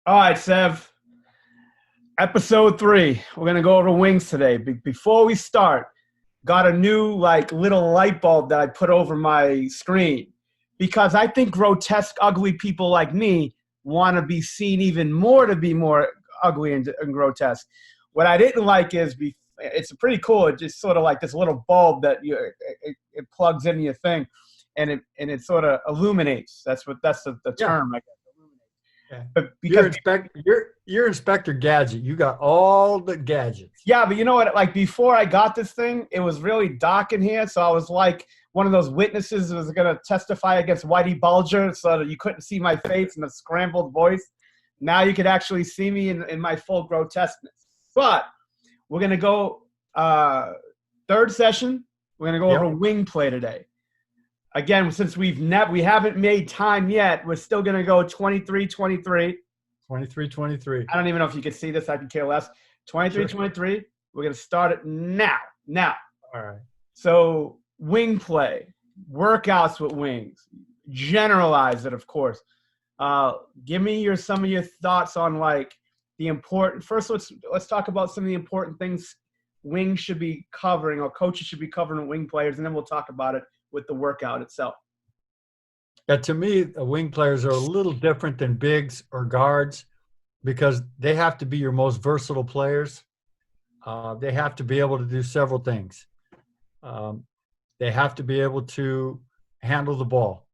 All right, Sev. Episode 3. We're gonna go over wings today. Before we start, got a new little light bulb that I put over my screen because I think grotesque, ugly people like me want to be seen even more to be more ugly and grotesque. What I didn't like is it's pretty cool. It's just sort of like this little bulb that it plugs into your thing, and it sort of illuminates. That's the Yeah. term. Yeah. But You're because Inspector Gadget. You got all the gadgets. Yeah, but you know what? Like before I got this thing, it was really dark in here, so I was like one of those witnesses who was going to testify against Whitey Bulger, so that you couldn't see my face and the scrambled voice. Now you could actually see me in my full grotesqueness. But we're going to go third session. We're going to go over Yep. wing play today. Again, since we haven't made time yet, we're still going to go 23-23. 23-23. I don't even know if you can see this. I can care less. 23, Sure. 23. We're going to start it now. Now. All right. So wing play, workouts with wings, generalize it, of course. Give me some of your thoughts on the important. First, let's talk about some of the important things wings should be covering or coaches should be covering with wing players, and then we'll talk about it with the workout itself. Yeah, to me, wing players are a little different than bigs or guards because they have to be your most versatile players. They have to be able to do several things. They have to be able to handle the ball.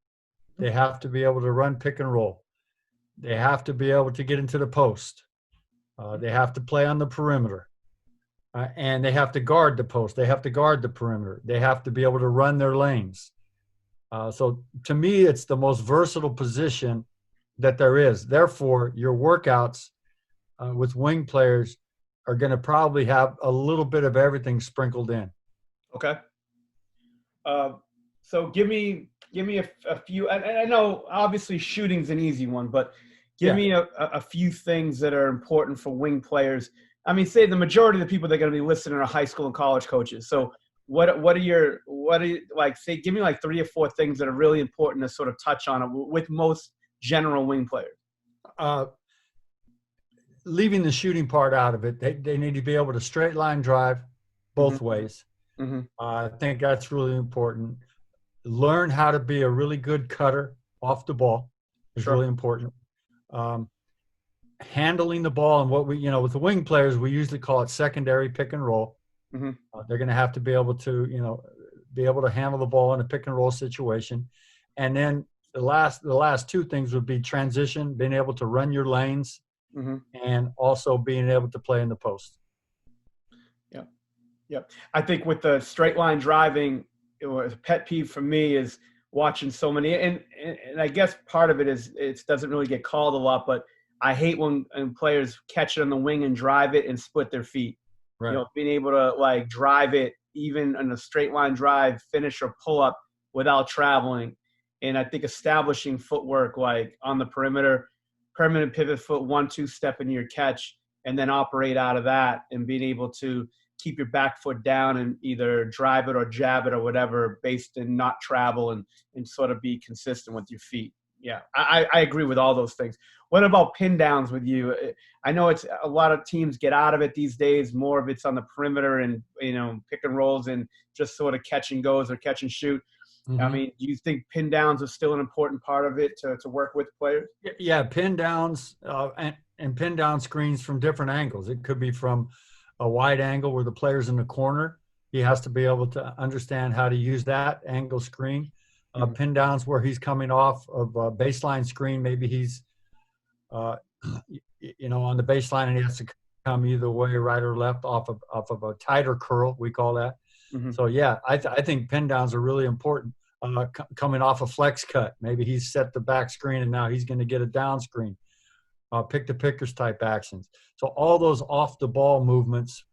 They have to be able to run pick and roll. They have to be able to get into the post. They have to play on the perimeter. And they have to guard the post. They have to guard the perimeter. They have to be able to run their lanes. So to me, it's the most versatile position that there is. Therefore, your workouts with wing players are going to probably have a little bit of everything sprinkled in. Okay. So give me a few. And I know obviously shooting's an easy one, but give me a few things that are important for wing players. I mean, say the majority of the people that are going to be listening are high school and college coaches. So what are you say, give me 3 or 4 things that are really important to sort of touch on it with most general wing players. Leaving the shooting part out of it, they need to be able to straight line drive both ways. Mm-hmm. I think that's really important. Learn how to be a really good cutter off the ball is really important. Handling the ball and what with the wing players, we usually call it secondary pick and roll. Mm-hmm. They're going to have to be able to, be able to handle the ball in a pick and roll situation. And then the last 2 things would be transition, being able to run your lanes, and also being able to play in the post. Yep. I think with the straight line driving, it was a pet peeve for me is watching so many, and I guess part of it is it doesn't really get called a lot, but I hate when players catch it on the wing and drive it and split their feet. Right. Being able to drive it even in a straight line drive, finish or pull up without traveling. And I think establishing footwork on the perimeter, permanent pivot foot, 1-2 step in your catch, and then operate out of that and being able to keep your back foot down and either drive it or jab it or whatever based in not travel and sort of be consistent with your feet. Yeah, I agree with all those things. What about pin downs with you? I know it's a lot of teams get out of it these days. More of it's on the perimeter and, pick and rolls and just sort of catch and goes or catch and shoot. Mm-hmm. I mean, do you think pin downs are still an important part of it to work with players? Yeah, pin downs and pin down screens from different angles. It could be from a wide angle where the player's in the corner. He has to be able to understand how to use that angle screen. Pin downs where he's coming off of a baseline screen. Maybe he's, on the baseline and he has to come either way, right or left, off of a tighter curl, we call that. Mm-hmm. So, yeah, I think pin downs are really important. Coming off a flex cut, maybe he's set the back screen and now he's going to get a down screen. Pick the pickers type actions. So all those off the ball movements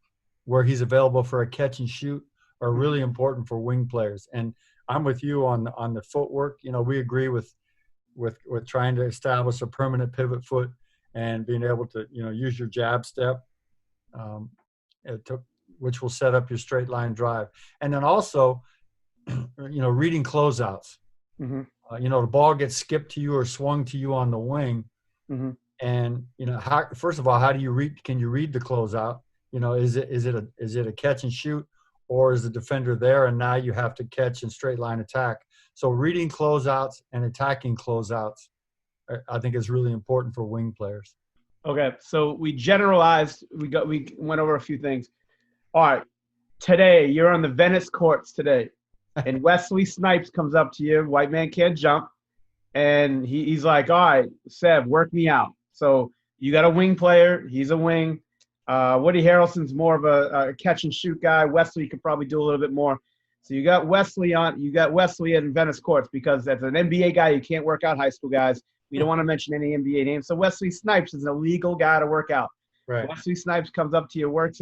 where he's available for a catch and shoot are really important for wing players. And I'm with you on the footwork. We agree with trying to establish a permanent pivot foot and being able to use your jab step, which will set up your straight line drive. And then also, reading closeouts. Mm-hmm. The ball gets skipped to you or swung to you on the wing. Mm-hmm. And how, first of all, how do you read? Can you read the closeout? Is it a catch and shoot, or is the defender there and now you have to catch and straight line attack? So reading closeouts and attacking closeouts, I think, is really important for wing players. Okay, so we generalized. We went over a few things. All right, today you're on the Venice courts today, and Wesley Snipes comes up to you. White man can't jump, and he's like, "All right, Sev, work me out." So you got a wing player. He's a wing. Woody Harrelson's more of a catch and shoot guy. Wesley could probably do a little bit more. So you got Wesley on. You got Wesley in Venice courts because as an NBA guy, you can't work out high school guys. We don't want to mention any NBA names. So Wesley Snipes is an illegal guy to work out. Right. Wesley Snipes comes up to you, works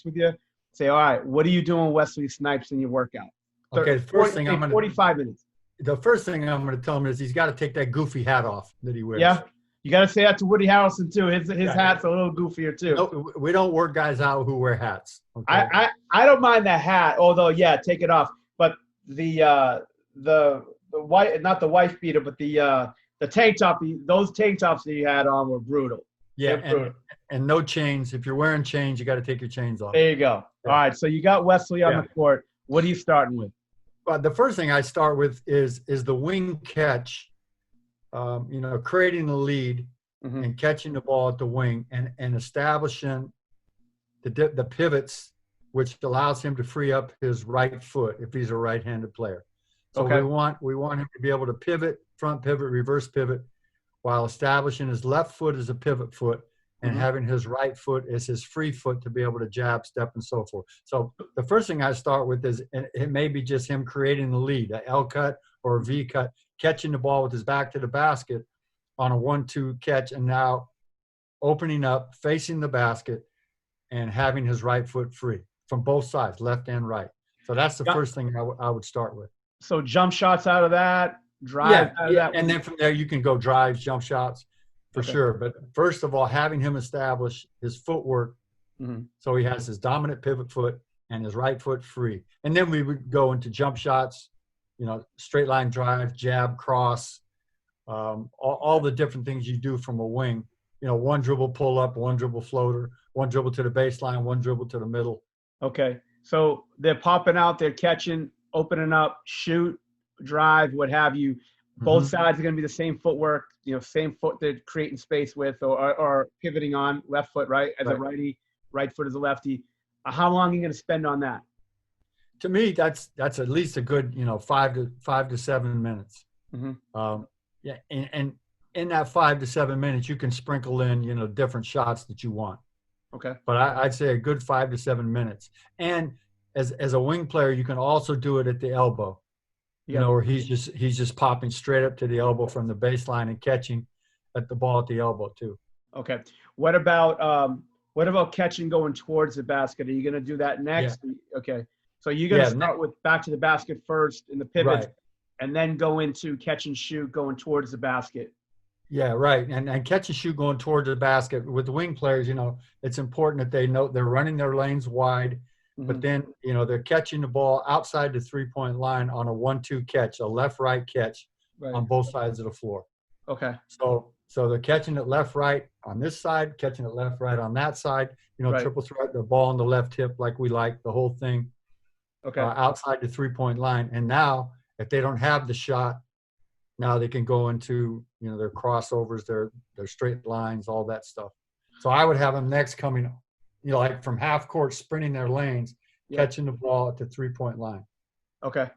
with you. Say, all right, what are you doing, Wesley Snipes, in your workout? Okay, the first thing 45 minutes. The first thing I'm going to tell him is he's got to take that goofy hat off that he wears. Yeah, you got to say that to Woody Harrelson too. His hat's a little goofier too. No, we don't work guys out who wear hats. Okay? I don't mind the hat, although take it off. But the white, not the wife beater, but the tank top. Those tank tops that you had on were brutal. Yeah, and no chains. If you're wearing chains, you got to take your chains off. There you go. Yeah. All right, so you got Wesley on the court. What are you starting with? But the first thing I start with is the wing catch. Creating the lead and catching the ball at the wing and establishing the pivots, which allows him to free up his right foot if he's a right-handed player. So we want him to be able to pivot, front pivot, reverse pivot, while establishing his left foot as a pivot foot and having his right foot as his free foot to be able to jab, step, and so forth. So the first thing I start with is, it may be just him creating the lead, a L cut or a V cut, catching the ball with his back to the basket on a 1-2 catch, and now opening up, facing the basket, and having his right foot free from both sides, left and right. So that's the first thing I would start with. So jump shots out of that, drive out of that. And then from there you can go drives, jump shots for sure. But first of all, having him establish his footwork so he has his dominant pivot foot and his right foot free. And then we would go into jump shots, straight line drive, jab, cross, all the different things you do from a wing. One dribble pull up, one dribble floater, one dribble to the baseline, one dribble to the middle. Okay. So they're popping out, they're catching, opening up, shoot, drive, what have you. Both sides are going to be the same footwork, same foot they're creating space with or pivoting on, left foot, right, as a righty, right foot as a lefty. How long are you going to spend on that? To me, that's at least a good, 5 to 7 minutes. And in that 5 to 7 minutes, you can sprinkle in, different shots that you want. Okay. But I'd say a good 5 to 7 minutes. And as a wing player, you can also do it at the elbow. Where he's just popping straight up to the elbow from the baseline and catching at the ball at the elbow too. Okay. What about catching going towards the basket? Are you going to do that next? Yeah. Okay. So you're going to start with back to the basket first in the pivot, and then go into catch and shoot going towards the basket. Yeah, right. And catch and shoot going towards the basket. With the wing players, it's important that they know they're running their lanes wide. But then, they're catching the ball outside the three-point line on a 1-2 catch, a left-right catch on both sides of the floor. Okay. So they're catching it left-right on this side, catching it left-right on that side, triple threat, the ball on the left hip like we like, the whole thing outside the three-point line. And now, if they don't have the shot, now they can go into, their crossovers, their straight lines, all that stuff. So I would have them next coming like from half court, sprinting their lanes, catching the ball at the three-point line. Okay.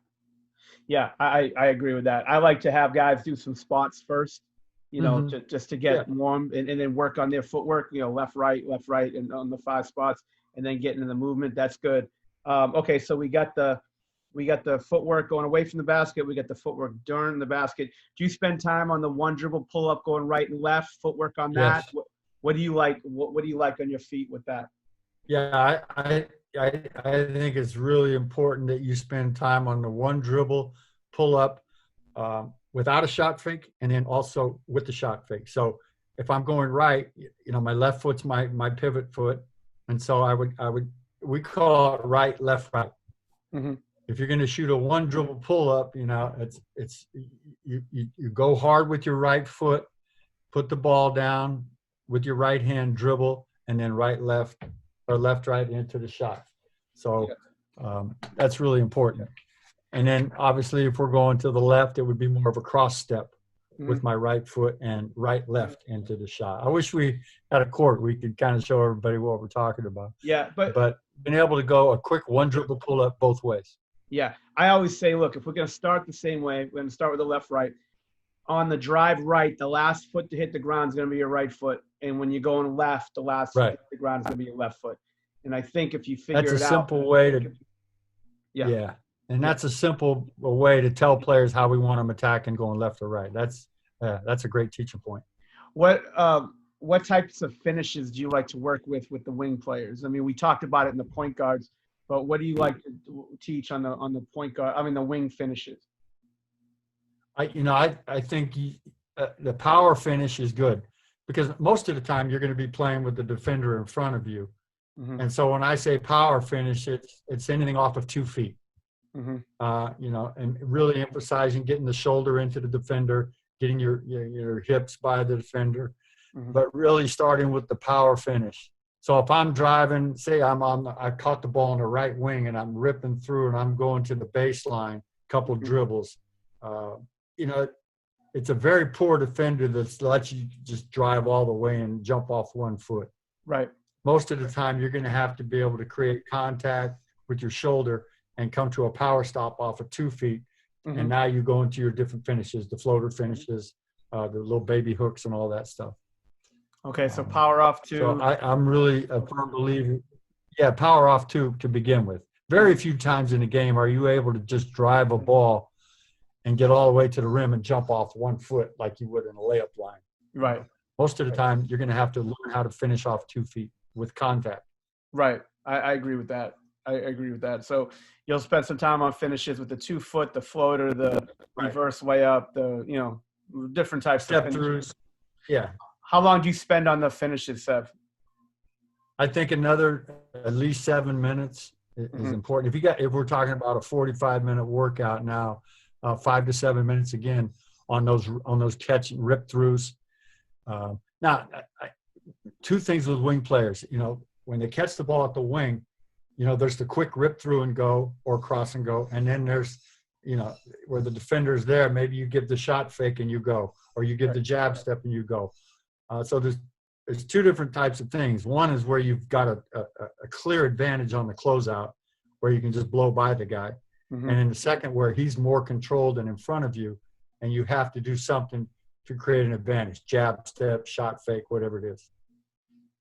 Yeah, I agree with that. I like to have guys do some spots first, just to get warm and then work on their footwork, left, right, and on the 5 spots, and then get into the movement. That's good. Okay, so we got the footwork going away from the basket. We got the footwork during the basket. Do you spend time on the one dribble pull up going right and left, footwork on that? Yes. What do you like? What do you like on your feet with that? Yeah, I think it's really important that you spend time on the one dribble pull up without a shot fake, and then also with the shot fake. So if I'm going right, my left foot's my pivot foot, and so we call it right, left, right. If you're going to shoot a one dribble pull up, it's you go hard with your right foot, put the ball down, with your right hand dribble, and then right, left, or left, right into the shot. So that's really important. And then obviously if we're going to the left, it would be more of a cross step with my right foot and right, left into the shot. I wish we had a court. We could kind of show everybody what we're talking about. Yeah, but being able to go a quick one dribble pull up both ways. Yeah, I always say, look, if we're going to start the same way, we're going to start with the left, right. On the drive right, the last foot to hit the ground is going to be your right foot. And when you're going left, the last foot to hit the ground is going to be your left foot. And I think if you figure it out. That's a simple way to – yeah. And that's a simple way to tell players how we want them attacking going left or right. That's a great teaching point. What types of finishes do you like to work with the wing players? I mean, we talked about it in the point guards, but what do you like to teach on the point guard? I mean, the wing finishes. I think the power finish is good because most of the time you're going to be playing with the defender in front of you. Mm-hmm. And so when I say power finish, it's anything off of 2 feet. Mm-hmm. And really emphasizing getting the shoulder into the defender, getting your hips by the defender, but really starting with the power finish. So if I'm driving, say I caught the ball on the right wing and I'm ripping through and I'm going to the baseline, couple dribbles, it's a very poor defender that lets you just drive all the way and jump off 1 foot. Right. Most of the time you're going to have to be able to create contact with your shoulder and come to a power stop off of 2 feet. Mm-hmm. And now you go into your different finishes, the floater finishes, the little baby hooks and all that stuff. Okay, so power off 2. So I'm really a firm believer. Yeah, power off 2 to begin with. Very few times in a game are you able to just drive a ball and get all the way to the rim and jump off 1 foot like you would in a layup line. Right. Most of the time, you're going to have to learn how to finish off 2 feet with contact. Right. I agree with that. I agree with that. So you'll spend some time on finishes with the 2 foot, the floater, the reverse way up, the, different types step of finishes. Throughs. Yeah. How long do you spend on the finishes, Sev? I think at least 7 minutes is important. If we're talking about a 45-minute workout now, 5 to 7 minutes again on those catch and rip throughs. Now, 2 things with wing players. When they catch the ball at the wing, there's the quick rip through and go or cross and go, and then there's where the defender's there. Maybe you give the shot fake and you go, or you give the jab step and you go. So there's 2 different types of things. One is where you've got a clear advantage on the closeout, where you can just blow by the guy. Mm-hmm. And in the second, where he's more controlled and in front of you, and you have to do something to create an advantage, jab, step, shot, fake, whatever it is.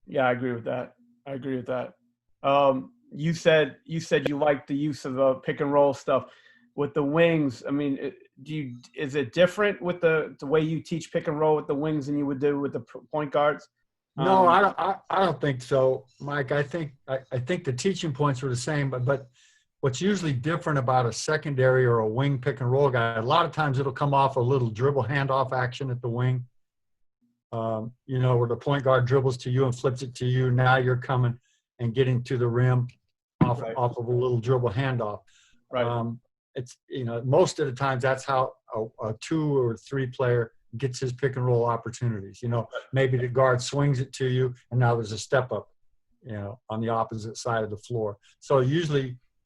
Yeah, I agree with that. You said you like the use of pick and roll stuff with the wings. I mean, is it different with the way you teach pick and roll with the wings than you would do with the point guards? No, I don't think so, Mike. I think the teaching points were the same, but what's usually different about a secondary or a wing pick and roll guy, a lot of times it'll come off a little dribble handoff action at the wing, where the point guard dribbles to you and flips it to you. Now you're coming and getting to the rim off of a little dribble handoff. Right. It's, most of the times that's how a 2 or 3 player gets his pick and roll opportunities. Maybe the guard swings it to you and now there's a step up, on the opposite side of the floor. So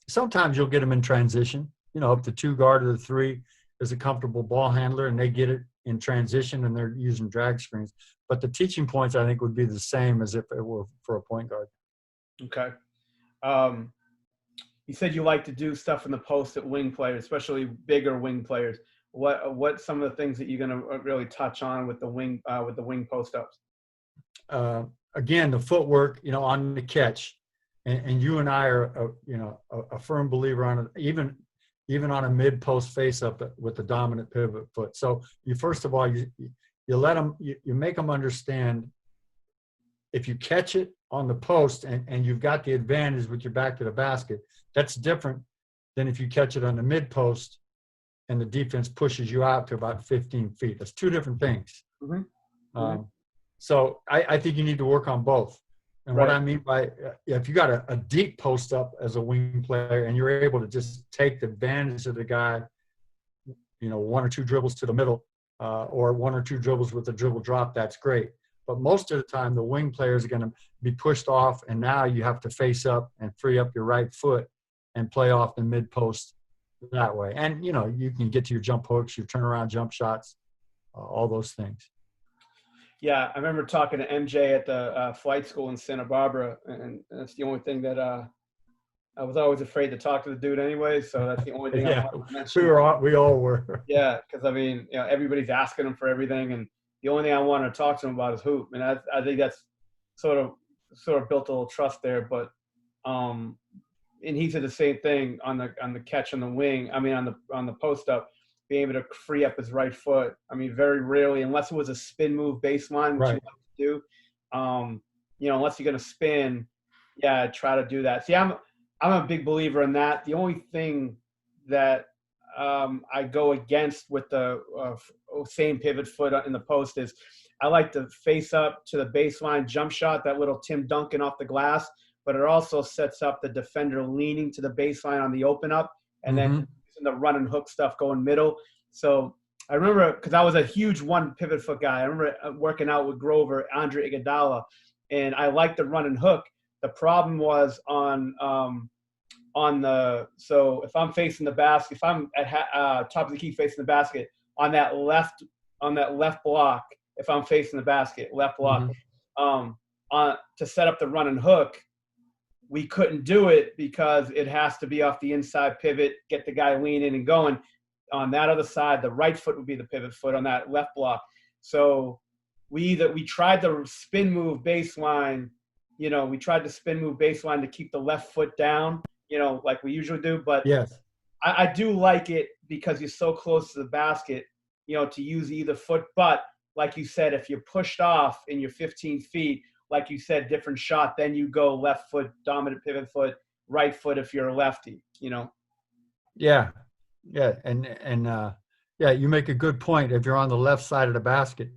sometimes you'll get them in transition, up to 2 guard or the 3 is a comfortable ball handler and they get it in transition and they're using drag screens. But the teaching points, I think, would be the same as if it were for a point guard. Okay. You said you like to do stuff in the post at wing players, especially bigger wing players. What some of the things that you're going to really touch on with the wing post ups? Again, the footwork, on the catch, and you and I are, a firm believer on it, even on a mid post face up with the dominant pivot foot. So first of all, you let them, you make them understand if you catch it on the post and you've got the advantage with your back to the basket, that's different than if you catch it on the mid post and the defense pushes you out to about 15 feet. That's 2 different things. Mm-hmm. So I think you need to work on both. And what I mean by, if you got a deep post up as a wing player and you're able to just take the advantage of the guy, 1 or 2 dribbles to the middle or 1 or 2 dribbles with a dribble drop, that's great. But most of the time, the wing players are going to be pushed off, and now you have to face up and free up your right foot and play off the mid post that way. And, you know, you can get to your jump hooks, your turnaround jump shots, all those things. Yeah, I remember talking to MJ at the flight school in Santa Barbara, and that's the only thing that I was always afraid to talk to the dude anyway. So that's the only thing I wanted to mention. We all were. Yeah, because I mean, you know, everybody's asking him for everything, and the only thing I wanted to talk to him about is hoop, and I think that's sort of built a little trust there. But and he said the same thing on the catch on the wing. I mean, on the post up, being able to free up his right foot. I mean, very rarely, unless it was a spin move baseline, which you like to do. You know, unless you're gonna spin, yeah, try to do that. See, I'm a big believer in that. The only thing that I go against with the same pivot foot in the post is I like to face up to the baseline jump shot, that little Tim Duncan off the glass, but it also sets up the defender leaning to the baseline on the open up, and then the run and hook stuff going middle. So I remember, because I was a huge one pivot foot guy, I remember working out with Grover, Andre Iguodala, and I liked the run and hook. The problem was so if I'm facing the basket, if I'm at top of the key facing the basket, on that left block, if I'm facing the basket, left block, to set up the run and hook, we couldn't do it because it has to be off the inside pivot, get the guy leaning and going. On that other side, the right foot would be the pivot foot on that left block. So we tried the spin move baseline, you know, to keep the left foot down, you know, like we usually do. But yes, I do like it because you're so close to the basket, you know, to use either foot. But like you said, if you're pushed off and you're 15 feet, like you said, different shot, then you go left foot, dominant pivot foot, right foot if you're a lefty, you know? Yeah. Yeah. And yeah, you make a good point. If you're on the left side of the basket,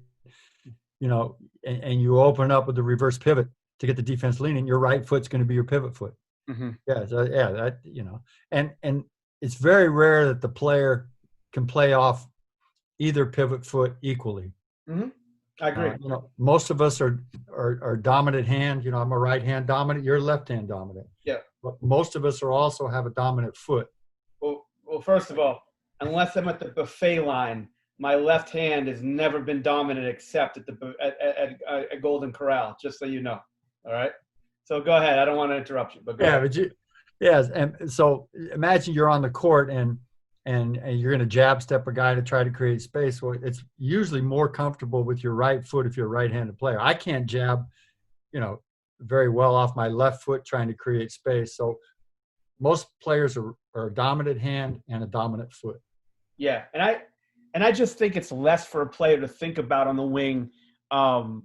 you know, and you open up with the reverse pivot to get the defense leaning, your right foot's going to be your pivot foot. Yeah. So, yeah, that, you know, and it's very rare that the player can play off either pivot foot equally. I agree. You know, most of us are dominant hand. You know, I'm a right hand dominant. You're left hand dominant. Yeah. But most of us are also have a dominant foot. Well, first of all, unless I'm at the buffet line, my left hand has never been dominant except at Golden Corral. Just so you know. All right. So go ahead. I don't want to interrupt you, but go ahead. Yes, and so imagine you're on the court and you're going to jab step a guy to try to create space. Well, it's usually more comfortable with your right foot if you're a right-handed player. I can't jab, you know, very well off my left foot trying to create space. So most players are a dominant hand and a dominant foot. Yeah, and I just think it's less for a player to think about on the wing.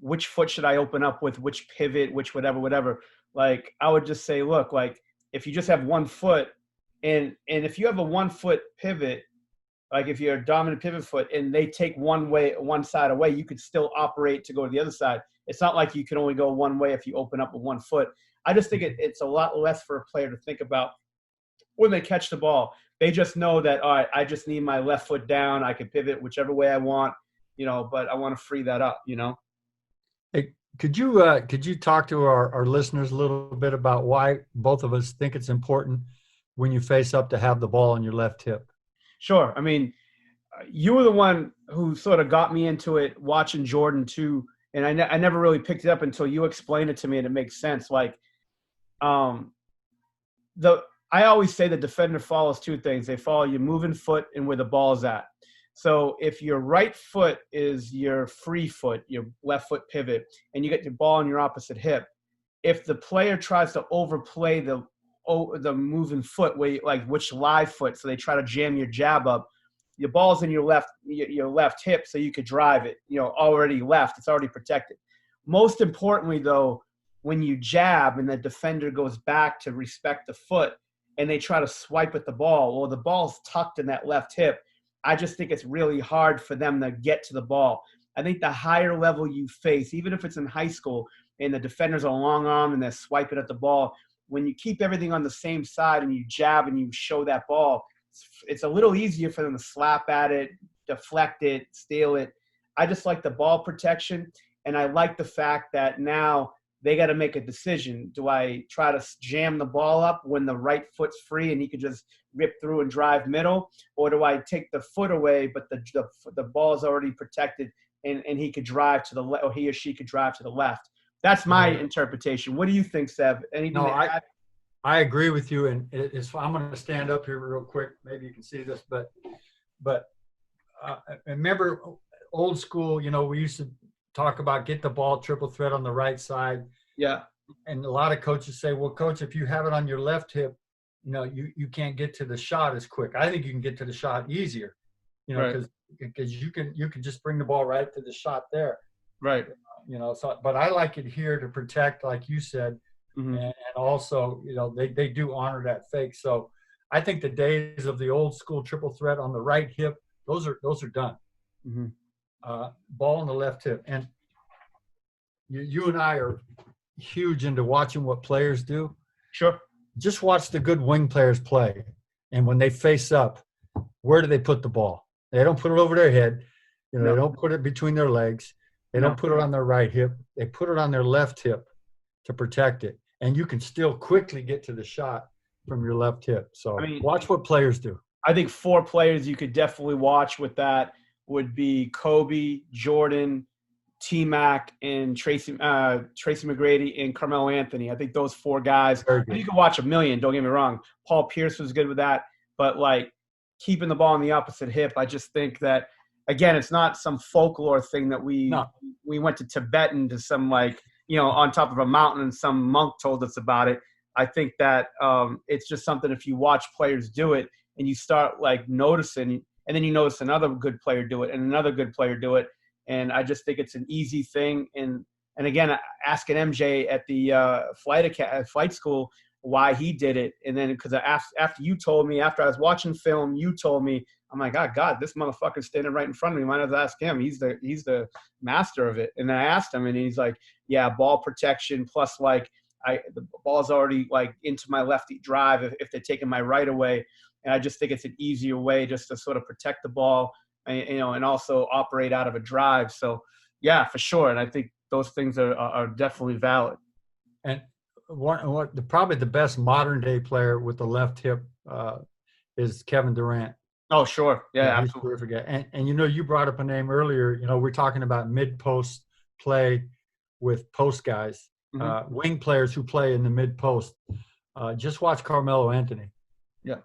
Which foot should I open up with? Which pivot? Which whatever. Like I would just say, look, like if you just have one foot. And if you have a 1 foot pivot, like if you're a dominant pivot foot and they take one side away, you could still operate to go to the other side. It's not like you can only go one way if you open up with 1 foot. I just think it's a lot less for a player to think about when they catch the ball. They just know that, all right, I just need my left foot down. I can pivot whichever way I want, you know, but I want to free that up, you know. Hey, could you talk to our listeners a little bit about why both of us think it's important when you face up to have the ball on your left hip? Sure. I mean, you were the one who sort of got me into it watching Jordan too. And I never really picked it up until you explained it to me and it makes sense. Like, I always say the defender follows 2 things. They follow your moving foot and where the ball's at. So if your right foot is your free foot, your left foot pivot, and you get your ball on your opposite hip, if the player tries to overplay the moving foot, where like which live foot, so they try to jam your jab up, your ball's in your left hip, so you could drive it, you know, already left, it's already protected. Most importantly though, when you jab and the defender goes back to respect the foot and they try to swipe at the ball, well, the ball's tucked in that left hip. I just think it's really hard for them to get to the ball. I think the higher level you face, even if it's in high school and the defenders are long arm and they're swiping at the ball, when you keep everything on the same side and you jab and you show that ball, it's a little easier for them to slap at it, deflect it, steal it. I just like the ball protection. And I like the fact that now they got to make a decision. Do I try to jam the ball up when the right foot's free and he could just rip through and drive middle? Or do I take the foot away, but the ball is already protected and he could drive to the left, or he or she could drive to the left? That's my interpretation. What do you think, Sev? Anything to add? I agree with you. And I'm going to stand up here real quick. Maybe you can see this, but remember old school, we used to talk about get the ball triple threat on the right side. Yeah. And a lot of coaches say, well, coach, if you have it on your left hip, you can't get to the shot as quick. I think you can get to the shot easier, because you can just bring the ball right to the shot there. Right. So, but I like it here to protect, like you said, and also, they do honor that fake. So I think the days of the old school triple threat on the right hip, those are done. Ball on the left hip. And you and I are huge into watching what players do. Sure. Just watch the good wing players play. And when they face up, where do they put the ball? They don't put it over their head. They don't put it between their legs. They don't put it on their right hip. They put it on their left hip to protect it. And you can still quickly get to the shot from your left hip. So watch what players do. I think 4 players you could definitely watch with that would be Kobe, Jordan, T-Mac, and Tracy McGrady and Carmelo Anthony. I think those 4 guys. You can watch a million, don't get me wrong. Paul Pierce was good with that. But, keeping the ball on the opposite hip, I just think that, again, it's not some folklore thing that we went to Tibet and to some, on top of a mountain and some monk told us about it. I think that it's just something, if you watch players do it and you start, noticing – and then you notice another good player do it and another good player do it. And I just think it's an easy thing. And again, asking MJ at the flight school why he did it. And then because after you told me, after I was watching film, you told me, I'm like, oh, God, this motherfucker's standing right in front of me. Might as well ask him. He's the master of it. And then I asked him, and he's like, yeah, ball protection plus the ball's already into my lefty drive if they're taking my right away. And I just think it's an easier way just to sort of protect the ball, and also operate out of a drive. So, yeah, for sure. And I think those things are definitely valid. And probably the best modern day player with the left hip is Kevin Durant. Oh, sure. Yeah, absolutely. And you brought up a name earlier. We're talking about mid-post play with post guys, wing players who play in the mid-post. Just watch Carmelo Anthony. Yeah.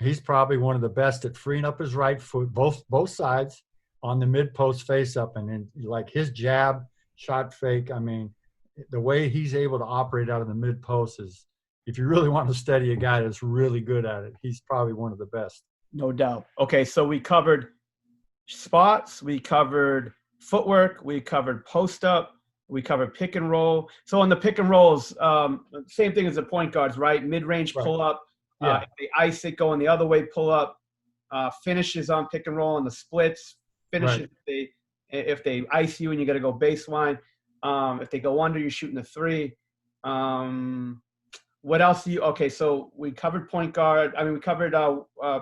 He's probably one of the best at freeing up his right foot, both sides on the mid-post face-up. And then, his jab, shot fake, the way he's able to operate out of the mid-post is, if you really want to study a guy that's really good at it, he's probably one of the best. No doubt. Okay, so we covered spots, we covered footwork, we covered post-up, we covered pick and roll. So on the pick and rolls, same thing as the point guards, right? Mid-range pull-up. If they ice it, going the other way, pull up, finishes on pick and roll on the splits, finishes if they ice you and you got to go baseline. If they go under, you're shooting the 3. What else okay, so we covered point guard. We covered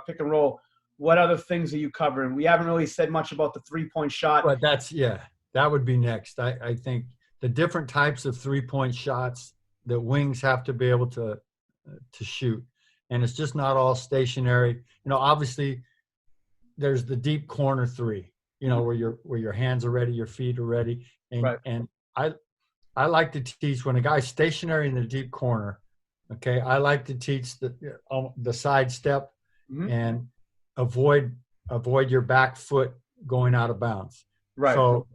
pick and roll. What other things are you covering? We haven't really said much about the 3-point shot. But that would be next. I think the different types of 3-point shots that wings have to be able to shoot. And it's just not all stationary. Obviously there's the deep corner 3, where your hands are ready, your feet are ready. And I like to teach when a guy's stationary in the deep corner. Okay. I like to teach the side step and avoid your back foot going out of bounds. Right. So,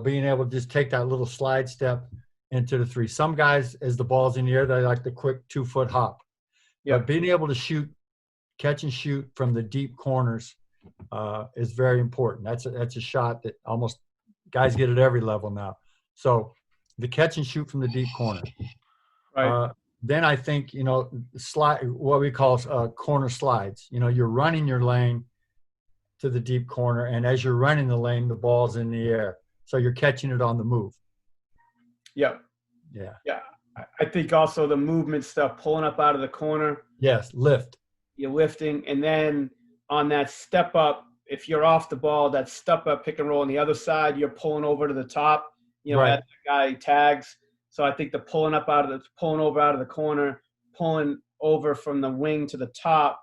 being able to just take that little slide step into the 3. Some guys, as the ball's in the air, they like the quick 2-foot hop. Yeah, but being able to catch and shoot from the deep corners is very important. That's a shot that almost guys get at every level now. So the catch and shoot from the deep corner. Right. Then I think slide, what we call corner slides. You're running your lane to the deep corner, and as you're running the lane, the ball's in the air, so you're catching it on the move. Yeah. I think also the movement stuff, pulling up out of the corner. Yes, lift. You're lifting. And then on that step up, if you're off the ball, that step up pick and roll on the other side, you're pulling over to the top Right. as the guy tags. So I think the pulling over out of the corner, pulling over from the wing to the top,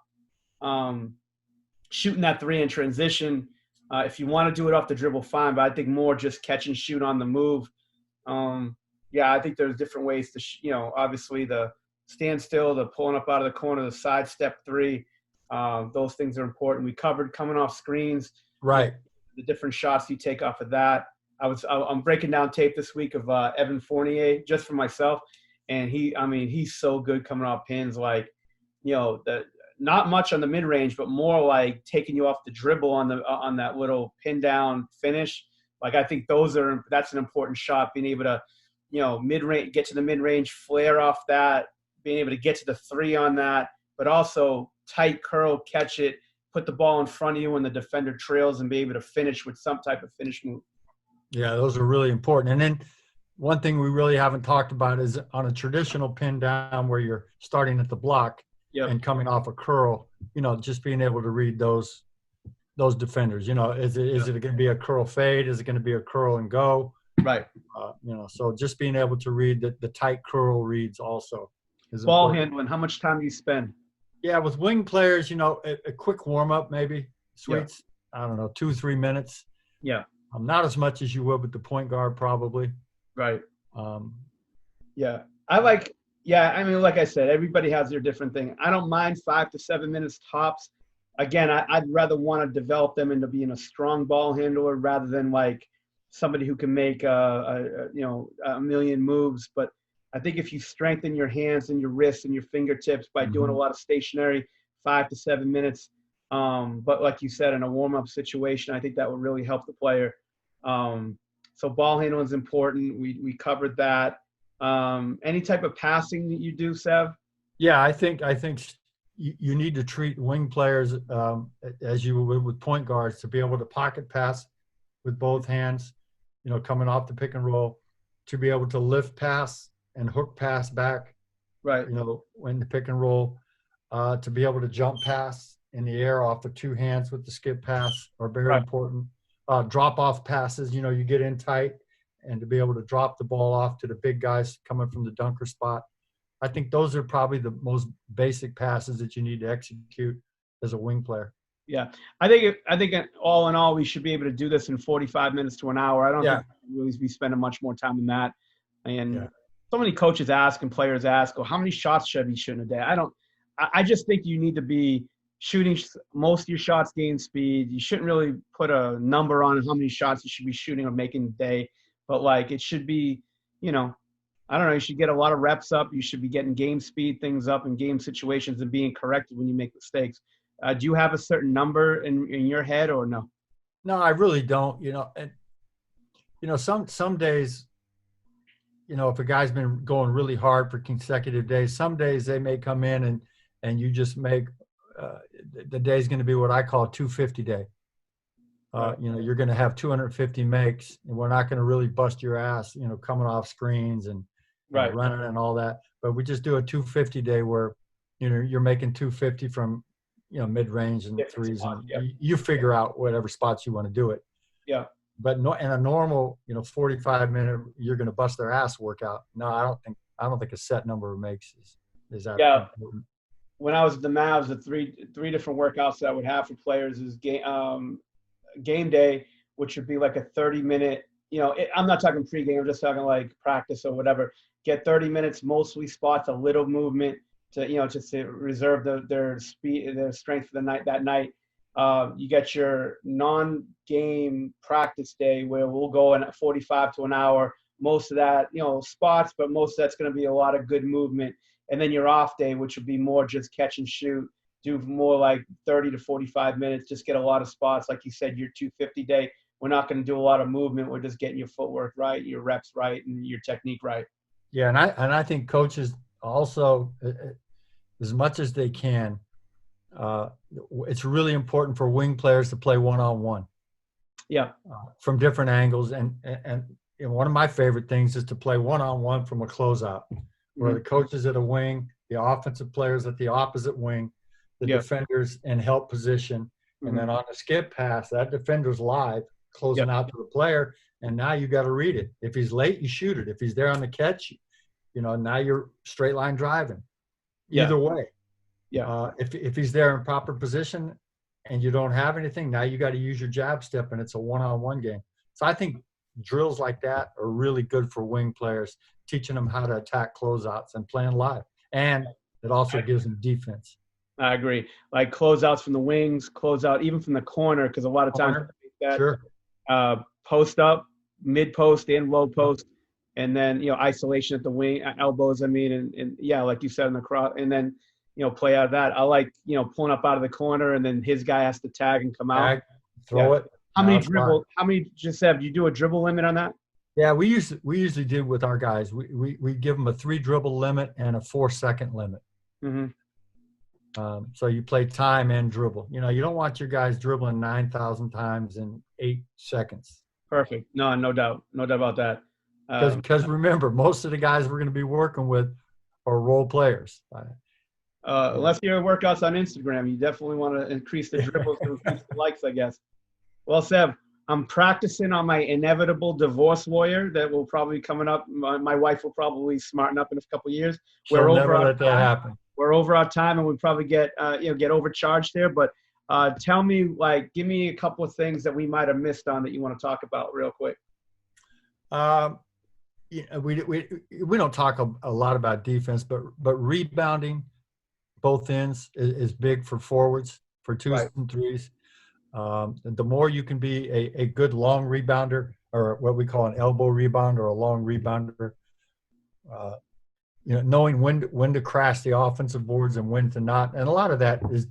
shooting that three in transition. If you want to do it off the dribble, fine. But I think more just catch and shoot on the move. Yeah, I think there's different ways to, obviously the stand still, the pulling up out of the corner, the side step three. Those things are important. We covered coming off screens, Right. the different shots you take off of that. I'm breaking down tape this week of Evan Fournier just for myself, and he's so good coming off pins, like, not much on the mid range, but more like taking you off the dribble on that little pin down finish. Like, I think that's an important shot, being able to, mid range, get to the mid range, flare off that, being able to get to the three on that, but also tight curl, catch it, put the ball in front of you when the defender trails, and be able to finish with some type of finish move. Yeah, those are really important. And then one thing we really haven't talked about is on a traditional pin down where you're starting at the block and coming off a curl, just being able to read those defenders. Is it going to be a curl fade? Is it going to be a curl and go? Right. So just being able to read the tight curl reads also is ball important. handling. How much time do you spend? Yeah, with wing players, a quick warm up maybe, Sweets. Yeah. I don't know, 2-3 minutes. Yeah. Not as much as you would with the point guard, probably. Right. Yeah. Like I said, everybody has their different thing. I don't mind 5 to 7 minutes tops. Again, I'd rather want to develop them into being a strong ball handler rather than like somebody who can make a million moves. But I think if you strengthen your hands and your wrists and your fingertips by doing a lot of stationary, 5 to 7 minutes. But like you said, in a warm-up situation, I think that would really help the player. So ball handling is important. We covered that. Any type of passing that you do, Sev? Yeah, I think you need to treat wing players as you would with point guards, to be able to pocket pass with both hands, coming off the pick and roll, to be able to lift pass and hook pass back, right? When the pick and roll, to be able to jump pass in the air off the two hands with the skip pass are very important. Drop off passes, you get in tight, and to be able to drop the ball off to the big guys coming from the dunker spot. I think those are probably the most basic passes that you need to execute as a wing player. Yeah, I think all in all, we should be able to do this in 45 minutes to an hour. I don't think we'll really be spending much more time than that. And so many coaches ask and players ask, how many shots should I be shooting a day? I just think you need to be shooting most of your shots, gain speed. You shouldn't really put a number on how many shots you should be shooting or making a day, but like it should be, I don't know, you should get a lot of reps up. You should be getting game speed things up in game situations and being corrected when you make mistakes. Do you have a certain number in your head or no? No, I really don't. Some days, if a guy's been going really hard for consecutive days, some days they may come in and you just make the day's going to be what I call a 250 day. You're going to have 250 makes, and we're not going to really bust your ass, coming off screens and running and all that. But we just do a 250 day where, you're making 250 from, mid-range and threes, and you figure out whatever spots you want to do it. Yeah. But in a normal, 45-minute, you're going to bust their ass workout. No, I don't think a set number of makes is that important. When I was at the Mavs, the three different workouts that I would have for players is game day, which would be like a 30-minute, I'm not talking pregame, I'm just talking like practice or whatever. Get 30 minutes, mostly spots, a little movement to, just to reserve their speed, their strength for that night. You get your non-game practice day where we'll go in at 45 to an hour. Most of that, spots, but most of that's going to be a lot of good movement. And then your off day, which would be more just catch and shoot, do more like 30 to 45 minutes, just get a lot of spots. Like you said, your 250 day, we're not going to do a lot of movement. We're just getting your footwork right, your reps right, and your technique right. Yeah, and I think coaches also, as much as they can, it's really important for wing players to play one-on-one. Yeah. From different angles. And one of my favorite things is to play one-on-one from a closeout, where the coach is at a wing, the offensive players at the opposite wing, the defenders in help position. And then on a skip pass, that defender's live, closing out to the player, And now you got to read it. If he's late, you shoot it. If he's there on the catch, now you're straight line driving. Yeah. Either way. Yeah. If he's there in proper position and you don't have anything, now you got to use your jab step, and it's a one-on-one game. So I think drills like that are really good for wing players, teaching them how to attack closeouts and playing live. And it also gives them defense. I agree. Like closeouts from the wings, closeout even from the corner, because a lot of times that Sure. Post up, mid post, and low post, and then isolation at the wing elbows. I mean, and yeah, like you said in the cross, and then play out of that. I like pulling up out of the corner, and then his guy has to tag and come out. Throw it. How many dribble? How many? Just Sev, do you do a dribble limit on that? Yeah, we usually do with our guys. We give them a 3 dribble limit and a 4-second limit. Mm-hmm. So you play time and dribble. You don't want your guys dribbling 9,000 times in 8 seconds. Perfect. No doubt about that. Because remember, most of the guys we're going to be working with are role players. Unless you're workouts on Instagram, you definitely want to increase the dribbles to increase the likes, I guess. Well, Sev, I'm practicing on my inevitable divorce lawyer that will probably be coming up. My wife will probably smarten up in a couple of years. She'll never let that happen. We're over our time, and we probably get overcharged there. But tell me, give me a couple of things that we might have missed on that you want to talk about real quick. We don't talk a lot about defense, but rebounding both ends is big for forwards, for twos and threes. The more you can be a good long rebounder, or what we call an elbow rebounder or a long rebounder, knowing when to crash the offensive boards and when to not. And a lot of that is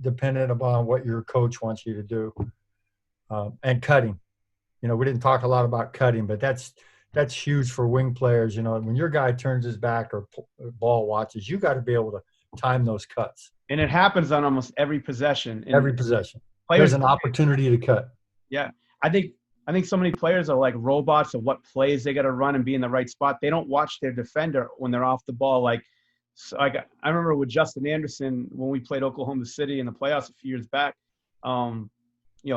dependent upon what your coach wants you to do. And cutting. We didn't talk a lot about cutting, but that's huge for wing players. When your guy turns his back or ball watches, you got to be able to time those cuts. And it happens on almost every possession. Every possession. There's an opportunity to cut. Yeah. I think so many players are like robots of what plays they got to run and be in the right spot. They don't watch their defender when they're off the ball. I remember with Justin Anderson when we played Oklahoma City in the playoffs a few years back.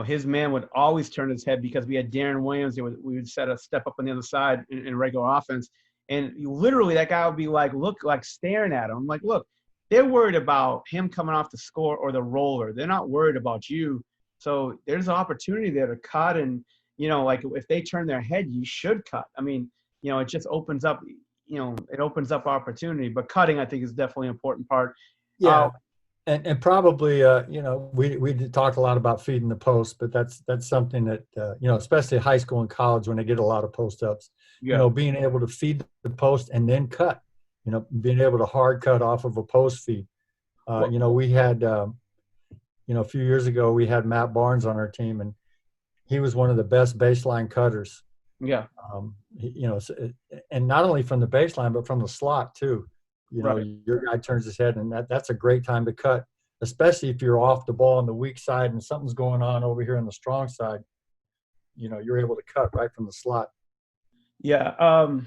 His man would always turn his head because we had Darren Williams. We would set a step up on the other side in regular offense, and literally that guy would be staring at him. I'm like, look, they're worried about him coming off the score or the roller. They're not worried about you. So there's an opportunity there to cut, and if they turn their head, you should cut. I mean, it just opens up. It opens up opportunity. But cutting, I think, is definitely an important part. Yeah. And probably, we talk a lot about feeding the post, but that's something that, especially high school and college when they get a lot of post ups, being able to feed the post and then cut, being able to hard cut off of a post feed. We had, a few years ago, we had Matt Barnes on our team, and he was one of the best baseline cutters. Yeah. And not only from the baseline, but from the slot too. Your guy turns his head, and that's a great time to cut, especially if you're off the ball on the weak side and something's going on over here on the strong side. You're able to cut right from the slot. Yeah.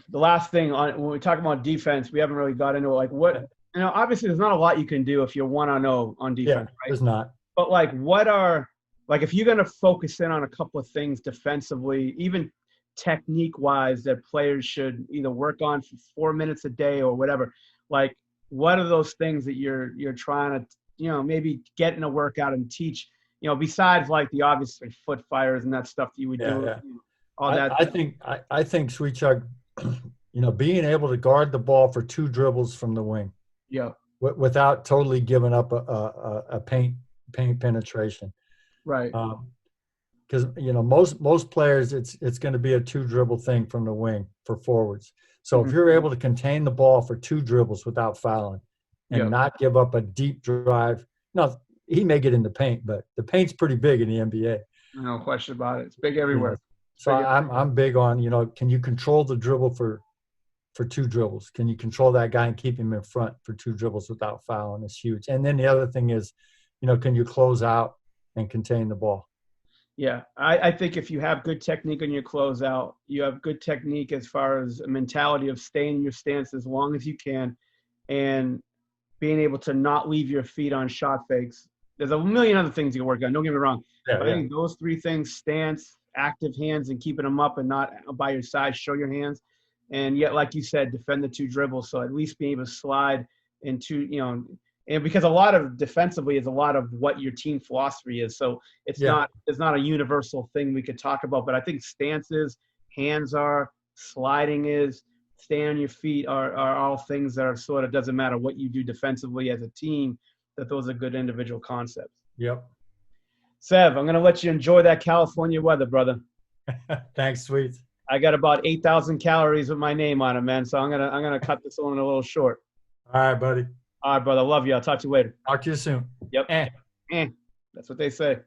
The last thing when we talk about defense, we haven't really got into it. Obviously there's not a lot you can do if you're 1-0 on defense, right? There's not. But if you're going to focus in on a couple of things defensively, even technique-wise, that players should either work on for 4 minutes a day or whatever. What are those things that you're trying to, maybe get in a workout and teach, besides the obvious foot fires and that stuff that you would do. Yeah. All that. I think Sweet Chuck, being able to guard the ball for 2 dribbles from the wing. Yeah. Without totally giving up a paint penetration. Right. Because most players, it's going to be a 2 dribble thing from the wing for forwards. So if you're able to contain the ball for 2 dribbles without fouling and not give up a deep drive, he may get in the paint, but the paint's pretty big in the NBA. No question about it. It's big everywhere. So I'm big on can you control the dribble for 2 dribbles? Can you control that guy and keep him in front for 2 dribbles without fouling? It's huge. And then the other thing is, can you close out and contain the ball? Yeah, I think if you have good technique on your closeout, you have good technique as far as a mentality of staying in your stance as long as you can and being able to not leave your feet on shot fakes. There's a million other things you can work on. Don't get me wrong. I think those 3 things, stance, active hands and keeping them up and not by your side, show your hands. And yet, like you said, defend the two dribbles. So at least being able to slide into, and because a lot of defensively is a lot of what your team philosophy is. So it's not a universal thing we could talk about, but I think stances, hands are, sliding is, stay on your feet are all things that are sort of, doesn't matter what you do defensively as a team, that those are good individual concepts. Yep. Sev, I'm going to let you enjoy that California weather, brother. Thanks, sweet. I got about 8,000 calories with my name on it, man. So I'm gonna cut this one a little short. All right, buddy. All right, brother. Love you. I'll talk to you later. Talk to you soon. Yep. That's what they say.